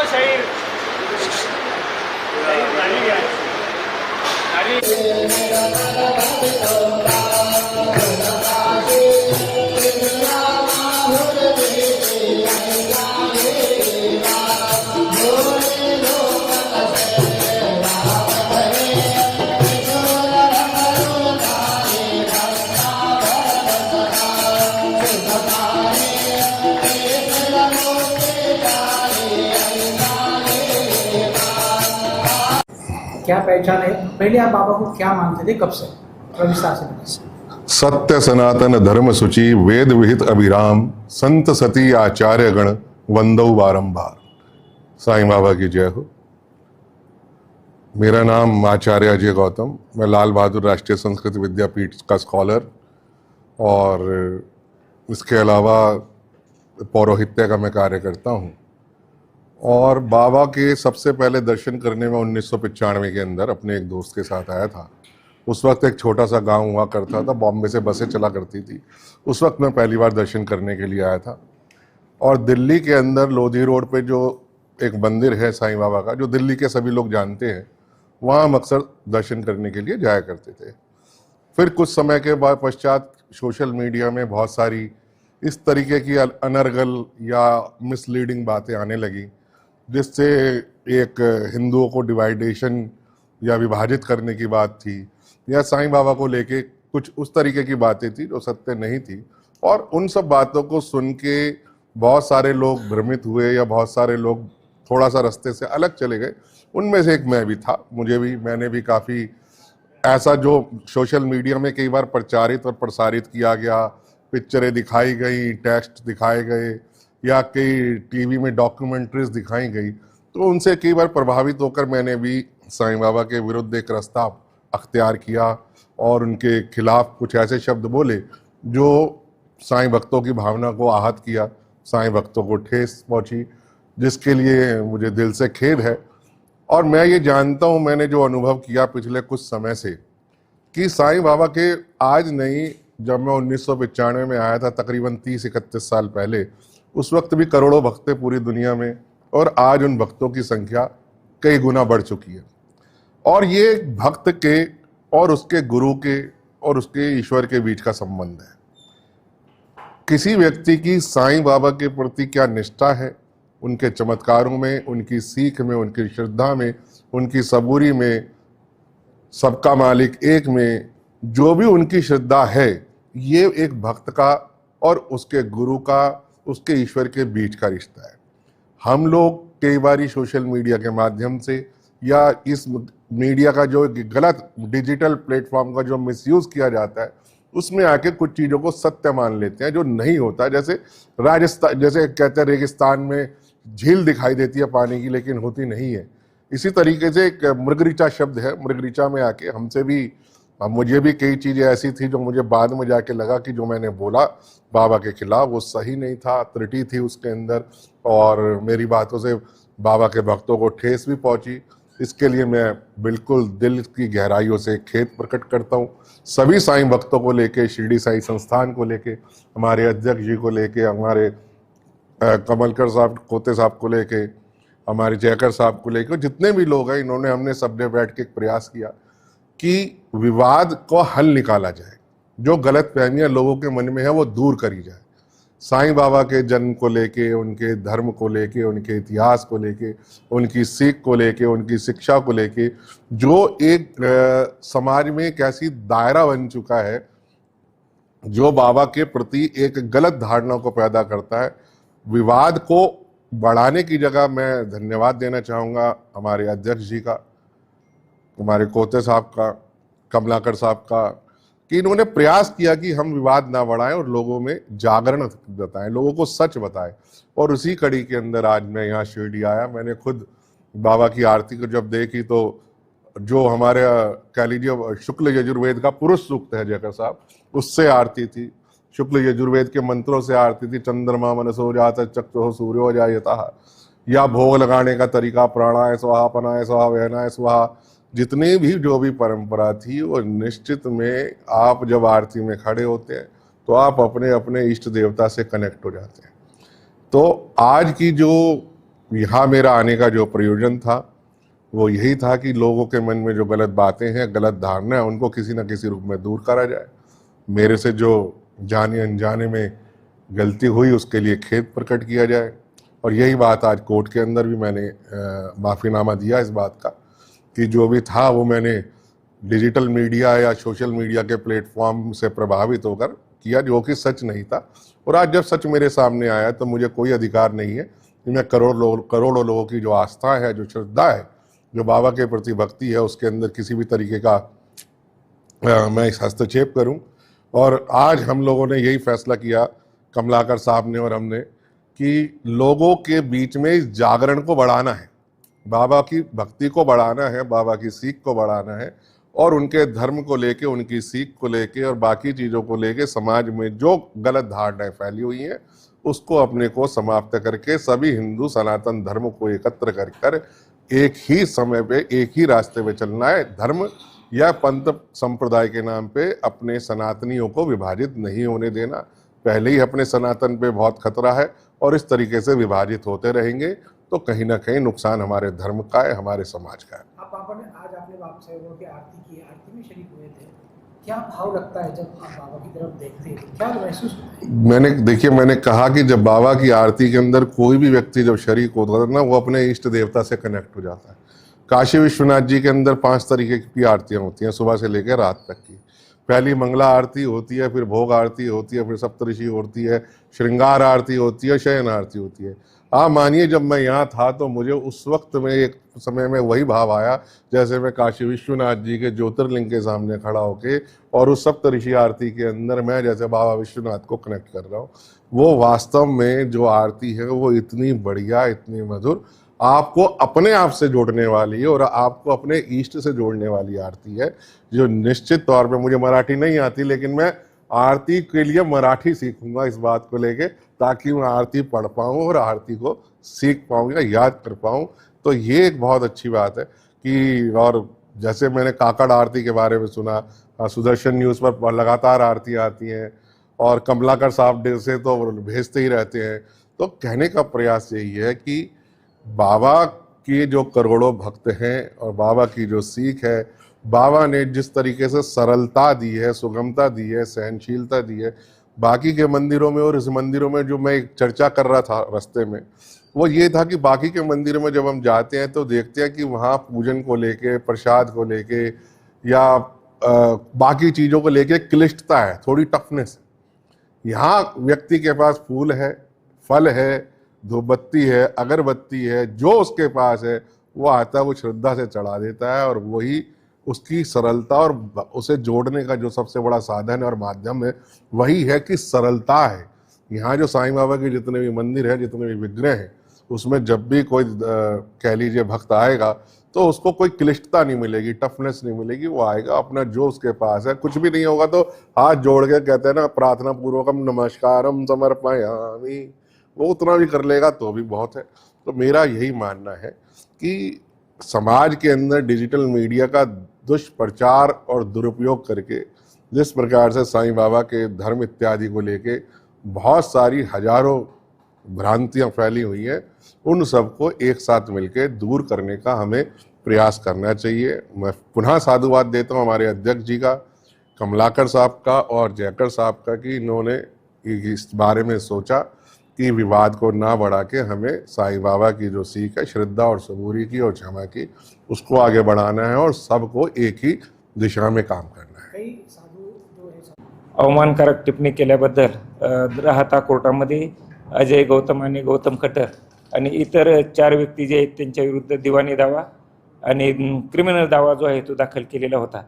शहीर क्या पहचान है? पहले आप बाबा को क्या मानते थे, कब से? विस्तार से बताइए। सत्य सनातन धर्म सुचि वेद विहित अभिराम संत सती आचार्य गण वंदौ बारंबार। साईं बाबा की जय हो। मेरा नाम आचार्य अजय गौतम, मैं लाल बहादुर राष्ट्रीय संस्कृत विद्यापीठ का स्कॉलर और इसके अलावा पौरोहित्य का मैं कार्य करता हूँ। और बाबा के सबसे पहले दर्शन करने में 1995 के अंदर अपने एक दोस्त के साथ आया था। उस वक्त एक छोटा सा गांव हुआ करता था, बॉम्बे से बसें चला करती थी। उस वक्त मैं पहली बार दर्शन करने के लिए आया था। और दिल्ली के अंदर लोधी रोड पे जो एक मंदिर है साईं बाबा का, जो दिल्ली के सभी लोग जानते हैं, वहाँ हम अक्सर दर्शन करने के लिए जाया करते थे। फिर कुछ समय के बाद पश्चात सोशल मीडिया में बहुत सारी इस तरीके की अनर्गल या मिसलीडिंग बातें आने लगी, जिससे एक हिंदुओं को डिवाइडेशन या विभाजित करने की बात थी, या साईं बाबा को लेके कुछ उस तरीके की बातें थी जो सत्य नहीं थी। और उन सब बातों को सुन के बहुत सारे लोग भ्रमित हुए या बहुत सारे लोग थोड़ा सा रास्ते से अलग चले गए। उनमें से एक मैं भी था। मैंने भी काफ़ी ऐसा जो सोशल मीडिया में कई बार प्रचारित और प्रसारित किया गया, पिक्चरें दिखाई गई, टेक्स्ट दिखाए गए या कई टीवी में डॉक्यूमेंट्रीज दिखाई गई, तो उनसे कई बार प्रभावित होकर मैंने भी साईं बाबा के विरुद्ध एक रास्ता अख्तियार किया और उनके खिलाफ कुछ ऐसे शब्द बोले जो साईं भक्तों की भावना को आहत किया, साईं भक्तों को ठेस पहुंची, जिसके लिए मुझे दिल से खेद है। और मैं ये जानता हूँ, मैंने जो अनुभव किया पिछले कुछ समय से, कि साईं बाबा के आज नहीं, जब मैं 1995 में आया था, तकरीबन 30-31 साल पहले, उस वक्त भी करोड़ों भक्त थे पूरी दुनिया में, और आज उन भक्तों की संख्या कई गुना बढ़ चुकी है। और ये भक्त के और उसके गुरु के और उसके ईश्वर के बीच का संबंध है। किसी व्यक्ति की साईं बाबा के प्रति क्या निष्ठा है, उनके चमत्कारों में, उनकी सीख में, उनकी श्रद्धा में, उनकी सबूरी में, सबका मालिक एक में, जो भी उनकी श्रद्धा है, ये एक भक्त का और उसके गुरु का, उसके ईश्वर के बीच का रिश्ता है। हम लोग कई बार सोशल मीडिया के माध्यम से या इस मीडिया का जो गलत डिजिटल प्लेटफॉर्म का जो मिसयूज किया जाता है, उसमें आके कुछ चीज़ों को सत्य मान लेते हैं जो नहीं होता। जैसे राजस्थान, जैसे कहते हैं रेगिस्तान में झील दिखाई देती है पानी की, लेकिन होती नहीं है। इसी तरीके से एक मृगरीचा शब्द है, मृगरीचा में आके हमसे भी, मुझे भी कई चीज़ें ऐसी थी जो मुझे बाद में जाके लगा कि जो मैंने बोला बाबा के खिलाफ वो सही नहीं था, त्रुटि थी उसके अंदर, और मेरी बातों से बाबा के भक्तों को ठेस भी पहुंची। इसके लिए मैं बिल्कुल दिल की गहराइयों से खेद प्रकट करता हूँ सभी साईं भक्तों को लेके, शिरडी साईं संस्थान को लेके, हमारे अध्यक्ष जी को लेके, हमारे कमलकर साहब, कोते साहब को लेके, हमारे जयकर साहब को लेके, जितने भी लोग हैं, इन्होंने, हमने सबने बैठ के एक प्रयास किया कि विवाद को हल निकाला जाए, जो गलत फहमियाँ लोगों के मन में है वो दूर करी जाए। साईं बाबा के जन्म को लेके, उनके धर्म को लेके, उनके इतिहास को लेके, उनकी सीख को लेके, उनकी शिक्षा को लेके, जो एक समाज में एक ऐसी दायरा बन चुका है जो बाबा के प्रति एक गलत धारणा को पैदा करता है, विवाद को बढ़ाने की जगह मैं धन्यवाद देना चाहूँगा हमारे अध्यक्ष जी का, हमारे कोते साहब का, कमलाकर साहब का, कि इन्होंने प्रयास किया कि हम विवाद ना बढ़ाएं और लोगों में जागरण बताएं, लोगों को सच बताएं। और उसी कड़ी के अंदर आज मैं यहाँ शिरडी आया। मैंने खुद बाबा की आरती को जब देखी, तो जो हमारे कह लीजिए शुक्ल यजुर्वेद का पुरुष सूक्त है जयकर साहब, उससे आरती थी, शुक्ल यजुर्वेद के मंत्रों से आरती थी। चंद्रमा मनसो जात चक्षुः सूर्यो जायतः, या भोग लगाने का तरीका प्राणाय स्वाहा, पनाय स्वाहा, वहनाय स्वाहा, जितनी भी जो भी परंपरा थी, वो निश्चित में आप जब आरती में खड़े होते हैं तो आप अपने अपने इष्ट देवता से कनेक्ट हो जाते हैं। तो आज की जो यहाँ मेरा आने का जो प्रयोजन था वो यही था कि लोगों के मन में जो गलत बातें हैं, गलत धारणा है, उनको किसी न किसी रूप में दूर करा जाए। मेरे से जो जाने अनजाने में गलती हुई उसके लिए खेद प्रकट किया जाए। और यही बात आज कोर्ट के अंदर भी मैंने माफ़ीनामा दिया इस बात का कि जो भी था वो मैंने डिजिटल मीडिया या सोशल मीडिया के प्लेटफॉर्म से प्रभावित होकर किया, जो कि सच नहीं था। और आज जब सच मेरे सामने आया तो मुझे कोई अधिकार नहीं है कि मैं करोड़ों लोगों की जो आस्था है, जो श्रद्धा है, जो बाबा के प्रति भक्ति है, उसके अंदर किसी भी तरीके का मैं इस हस्तक्षेप करूं। और आज हम लोगों ने यही फैसला किया, कमलाकर साहब ने और हमने, कि लोगों के बीच में इस जागरण को बढ़ाना है, बाबा की भक्ति को बढ़ाना है, बाबा की सीख को बढ़ाना है, और उनके धर्म को लेके, उनकी सीख को लेके और बाकी चीज़ों को लेके समाज में जो गलत धारणाएं फैली हुई हैं उसको अपने को समाप्त करके सभी हिंदू सनातन धर्म को एकत्र कर एक ही समय पे एक ही रास्ते पे चलना है। धर्म या पंथ संप्रदाय के नाम पे अपने सनातनियों को विभाजित नहीं होने देना। पहले ही अपने सनातन पे बहुत खतरा है और इस तरीके से विभाजित होते रहेंगे तो कहीं ना कहीं नुकसान हमारे धर्म का है, हमारे समाज का है। आप बाबा ने आज आपने बाबा साहेब की आरती की, आरती में शरीक हुए थे, क्या भाव लगता है जब आप बाबा की तरफ देखते हैं, क्या महसूस होता है? मैंने कहा कि जब बाबा की आरती के अंदर कोई भी व्यक्ति जब शरीक होता है ना, वो अपने इष्ट देवता से कनेक्ट हो जाता है। काशी विश्वनाथ जी के अंदर 5 तरीके की आरतियां होती हैं सुबह से लेकर रात तक की। पहली मंगला आरती होती है, फिर भोग आरती होती है, फिर सप्तऋषि होती है, श्रृंगार आरती होती है, शयन आरती होती है। आप मानिए जब मैं यहाँ था तो मुझे उस वक्त में एक समय में वही भाव आया जैसे मैं काशी विश्वनाथ जी के ज्योतिर्लिंग के सामने खड़ा होके और उस सप्तऋषि आरती के अंदर मैं जैसे बाबा विश्वनाथ को कनेक्ट कर रहा हूँ। वो वास्तव में जो आरती है वो इतनी बढ़िया, इतनी मधुर, आपको अपने आप से जोड़ने वाली है और आपको अपने इष्ट से जोड़ने वाली आरती है, जो निश्चित तौर पे, मुझे मराठी नहीं आती लेकिन मैं आरती के लिए मराठी सीखूंगा इस बात को लेके, ताकि मैं आरती पढ़ पाऊँ और आरती को सीख पाऊँ या याद कर पाऊँ। तो ये एक बहुत अच्छी बात है कि, और जैसे मैंने काकड़ आरती के बारे में सुना, सुदर्शन न्यूज़ पर लगातार आरती आती हैं और कमलाकर साहब से तो भेजते ही रहते हैं। तो कहने का प्रयास यही है कि बाबा के जो करोड़ों भक्त हैं और बाबा की जो सीख है, बाबा ने जिस तरीके से सरलता दी है, सुगमता दी है, सहनशीलता दी है बाकी के मंदिरों में और इस मंदिरों में, जो मैं एक चर्चा कर रहा था रास्ते में, वो ये था कि बाकी के मंदिरों में जब हम जाते हैं तो देखते हैं कि वहाँ पूजन को लेके, प्रसाद को लेके या बाकी चीज़ों को लेके क्लिष्टता है, थोड़ी टफनेस है। यहाँ व्यक्ति के पास फूल है, फल है, धूपबत्ती है, अगरबत्ती है, जो उसके पास है वो आता है, वो श्रद्धा से चढ़ा देता है और वही उसकी सरलता और उसे जोड़ने का जो सबसे बड़ा साधन है और माध्यम है वही है कि सरलता है। यहाँ जो साईं बाबा के जितने भी मंदिर हैं, जितने भी विग्रह हैं, उसमें जब भी कोई कह लीजिए भक्त आएगा तो उसको कोई क्लिष्टता नहीं मिलेगी, टफनेस नहीं मिलेगी। वो आएगा अपना जो उसके पास है, कुछ भी नहीं होगा तो हाथ जोड़ के कहते हैं ना, प्रार्थना पूर्वकम नमस्कारम समर्पयामि, वो उतना भी कर लेगा तो भी बहुत है। तो मेरा यही मानना है कि समाज के अंदर डिजिटल मीडिया का दुष्प्रचार और दुरुपयोग करके जिस प्रकार से साईं बाबा के धर्म इत्यादि को लेके बहुत सारी हजारों भ्रांतियां फैली हुई हैं, उन सबको एक साथ मिलकर दूर करने का हमें प्रयास करना चाहिए। मैं पुनः साधुवाद देता हूं हमारे अध्यक्ष जी का, कमलाकर साहब का और जयकर साहब का, कि इन्होंने इस बारे में सोचा कि विवाद को ना बढ़ा के हमें साईं बाबा की जो सीख है, श्रद्धा और सबूरी की और क्षमा की, उसको आगे बढ़ाना है और सबको एक ही दिशा में काम करना है। काही साधू जो हे अवमानकारक टिप्पणी केल्याबद्दल राहता कोर्टामध्ये अजय गौतम आणि गौतम खट्टर आणि इतर 4 व्यक्ती जे आहेत त्यांच्या विरुद्ध दिवाणी दावा आणि क्रिमिनल दावा जो आहे तो दाखल केलेला होता।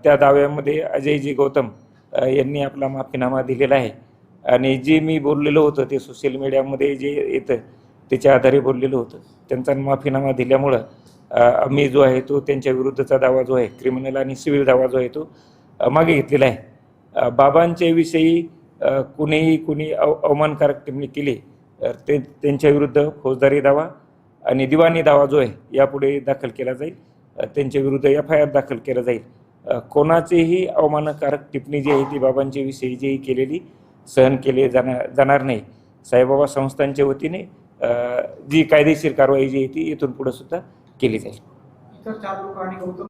त्या दाव्यामध्ये अजयजी गौतम यांनी आपला माफीनामा दिलेला आहे आणि जे मी बोललेलो होतं ते सोशल मीडियामध्ये जे येतं त्याच्या आधारे बोललेलं होतं। त्यांचा माफीनामा दिल्यामुळं आम्ही जो आहे तो त्यांच्या विरुद्धचा दावा जो आहे क्रिमिनल आणि सिव्हिल दावा जो आहे तो मागे घेतलेला आहे। बाबांच्या विषयी कुणी अवमानकारक टिप्पणी केली ते त्यांच्या विरुद्ध फौजदारी दावा आणि दिवाणी दावा जो आहे यापुढे दाखल केला जाईल, त्यांच्या विरुद्ध FIR दाखल केला जाईल। कोणाचीही अवमानकारक टिप्पणी जी आहे ती बाबांच्या विषयी जी केलेली सहन केले जाणार नाही। साईबाबा संस्थांच्या वतीने जी कायदेशीर कारवाई जी आहे ती इथून पुढे सुद्धा केली जाईल. इतर 4 लोक आणि गौतम